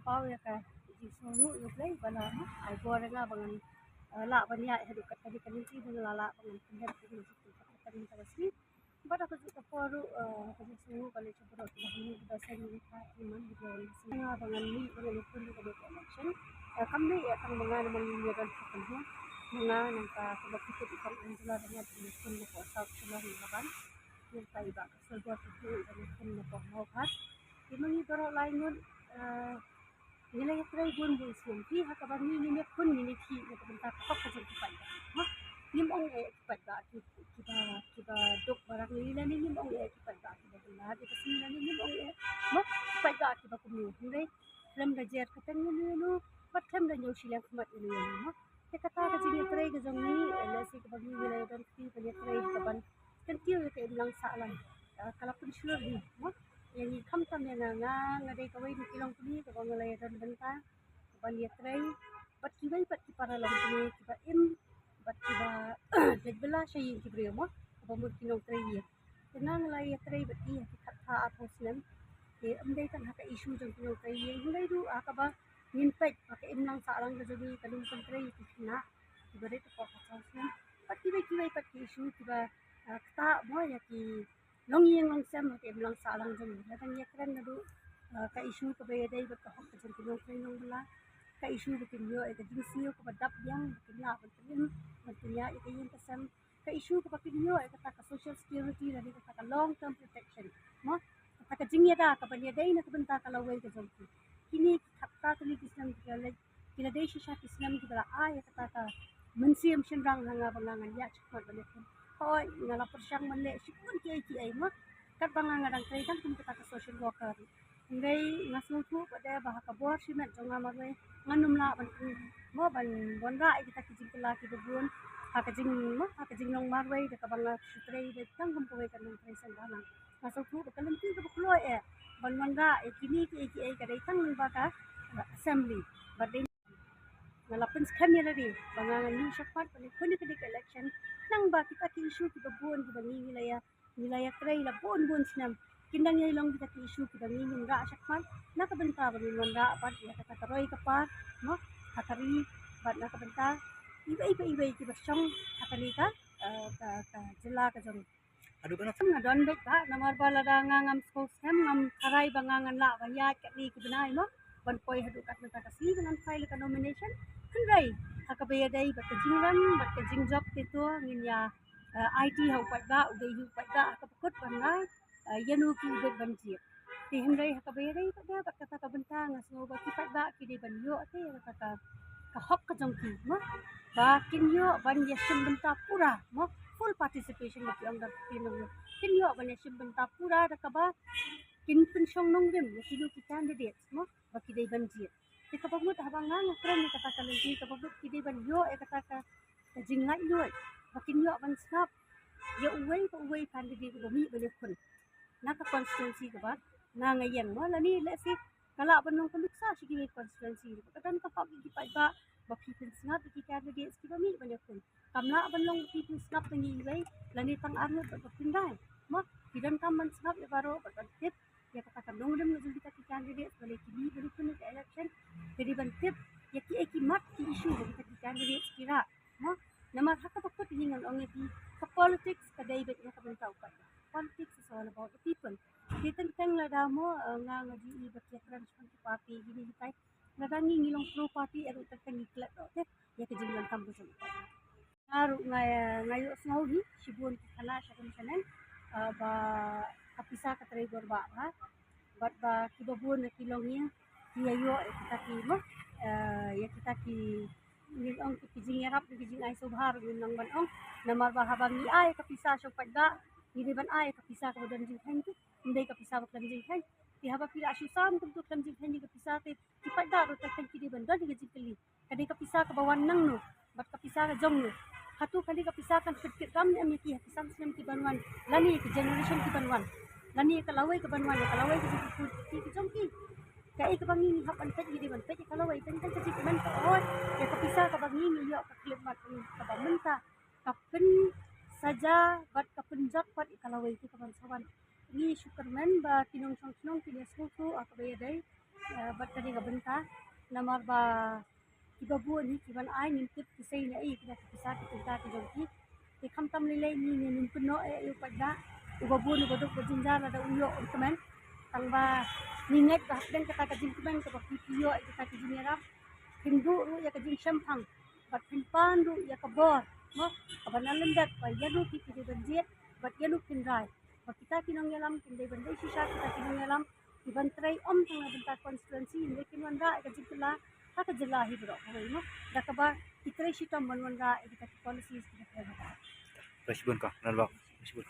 pau ya ka ji sunu yo play bala ai go nga bangan la bania hadu kat tadi kan ci dun la bangan pindah ke ni ci tadi ta sini bada ko ka poru ko ji sunu kali coba ko ni da sai ni ka iman di sini nga bangan ni bangan pun ko de election kami akan mengalami menyeran pekerja mengalami kalau kita di kampung Jula dengan pun ko sa Jula ni kan yang tay ba sebuah itu dan pun ko mau kan imang idoro laingon nilai try gun bus nanti hakaban ni pun ni ki na bentar kok ka jeng kipat ha nim ong kipat kita dok barang ni ni nim ong kipat kita bela di sini ni nim ong mo kipat kita kumni ndai lam da jer katang ni no pat lam da nyoshi lang kumat ni no te kata ka jeng try ga jong ni la si ka bagi nilai dan ti pa try ka ban kan ti ka ilang sa lang kalau pun sure ni mo yang ikam tam yang ngadai kawai di kilong kuni ke bang ngalai dan benta bang lihat tray bat kibai bat kipara long kuni kiba im bat kiba jegbela shay kibriyo mo bang kilong tray ya tenang ngalai tray bat iya kata apa silam ke amdai kan haka isu jong kilong tray ya ngalai du akaba nimpet pakai im lang sa lang jadi kalung tray kina kiba dai ko kata silam bat kibai bat isu kiba kata mo ya ki long yang long sam ke long salang jeng latang ya kran nadu ka isu ka be dai ba ka hok ka jeng long train long bala ka isu ke yo e ka jing siyo ka badap yang ke la ba tin ya e yin ka sam ka isu ka pakin yo e ka social security la ka long term protection mo ka jing ya da ka ba dai na ka benta ka lawai ka jeng kini khatta ka ni kisam ka le kila dai shisha kisam ki bala ay ka mensiam shenrang hanga bangangan ya chukmat balik hoy ngala persyang male sikun ki ai ma kat bangang ngadang kai kan kum kita ka social worker ngai ngasul tu pada bah ka bor simet jonga marwe nganum la ban mo ban bonra kita kijing kala ki bubun ha ka jing long marwe de ka banga sutrei de tang kum ko kan nang kai san bana ngasul tu ka lenti ka buklo ban bonra kini ki ai ka dai tang ba ka assembly badai ngalapun kami lagi bangangan ni syapat pada kuni kedik election nang ba kita ki isu kita buon kita nilai tray la buon sinam kindang yang long kita ki isu kita ni ra syapat nak benta bani mondra apa ya kata taroi kapa no hatari bat nak benta ibai ki basang hatari ka jela ka jong aduh kana sam ngadon bet ka namar bala da ngam skos hem ngam tharai bangangan la banya ka ni ki benai no ban poi hadu kat mata kasi dengan file ka nomination kanrai hakabaya dai bat ka jingran bat ka jingjok tito ngin ya IT hau pat ba udai hu pat ba ka pukut bangai yanu ki bet banjir ti hindai hakabaya dai bat ka ka bentang ngaso ba ki pat ba ki dai ban yo ate ka hok ka jongki mo ba kin yo ban ya sim benta pura mo full participation ba ki ang da kin yo ban ya sim benta pura da ka ba kin pensong nong rim ya kidu ki candidates mo baki dai banjir ti ka pagmut habang nga kran ni kata kalenti ka pagmut ki dai ban yo kata ka jingai yo bakin yo ban snap ya uway candidate ko mi balik kun naka constituency ka ba na ngayon mo lani let's say kala ban nong kaluksa sige may constituency kadan ka pag gipay ba baki pin snap ki candidates ki ba mi balik kun kamla ban nong people snap ngi way lani tang arno ba pinday mo kidan kam man snap ya baro ba tip ya kata nong dem ngi kita ki candidates balik ki balik kun ke election jadi ban tip ya ki mat ki issue kita ki candidates kira mo namar haka bakot hingan ong ki politics kadai bet na kabenta upat politics is all about the people kitang tang la damo nga di ibat ya transparent party gini hitay nadangi ngilong pro party ero tang iklat okay ya ke jinglan kambo sa ngaru ngayo snawi sibun kala sa kunsanan ba kapisa ka trigger ba bat ba kibabun na kilongnya kiyayo kita ki mo ya kita ki ngilong kijing yarap kijing ay subhar nang banong namar ba habang ni ay kapisa so pagda hindi ban ay kapisa ko dan jing hanti hindi kapisa ko dan jing hanti ti haba pila asyusam kung dan jing hanti kapisa ti pagda ro tan kidi ban dan jing kili kadi kapisa ka bawan nang no bat kapisa ka jong no hatu kali kapisa kan fit ram ni amiti kapisa sim ti banwan lani ki generation ti banwan lani ka laway ka banwan ka laway ki jong ki kai ka bangi hapan tet gidi ban tet ka laway tan kasi man ka ot ya kapisa ka bangi yo ka klimat ka bamenta kapin saja bat kapenjat pat ikalaway ti kaban sawan ni syukurman ba tinong tinong tinas ko akabaya day bat tadi ga benta namar ba kibabu ni kiban ai nim tip kisai na i kina kisa kita ki jongki ki kham tam le ni ni nim puno e yu pada ubabu ni bodok bajinjar ada uyo teman tangba ninget ba den kata ka jinkumen ka piyo kita ki jinera hindu ru ya ka jin shampang bat pinpan ru ya ka bor mo abanan lendat ba yanu ki ki banjit bat yanu kindai ba kita kinong yalam kindai bandai sisa kita kinong yalam iban try tang benta constituency lekin wanda ka jikla haka jilla hi bro no dakaba kitrai shitam banwanda kita policies kita Resibun ka, nalbak. Resibun.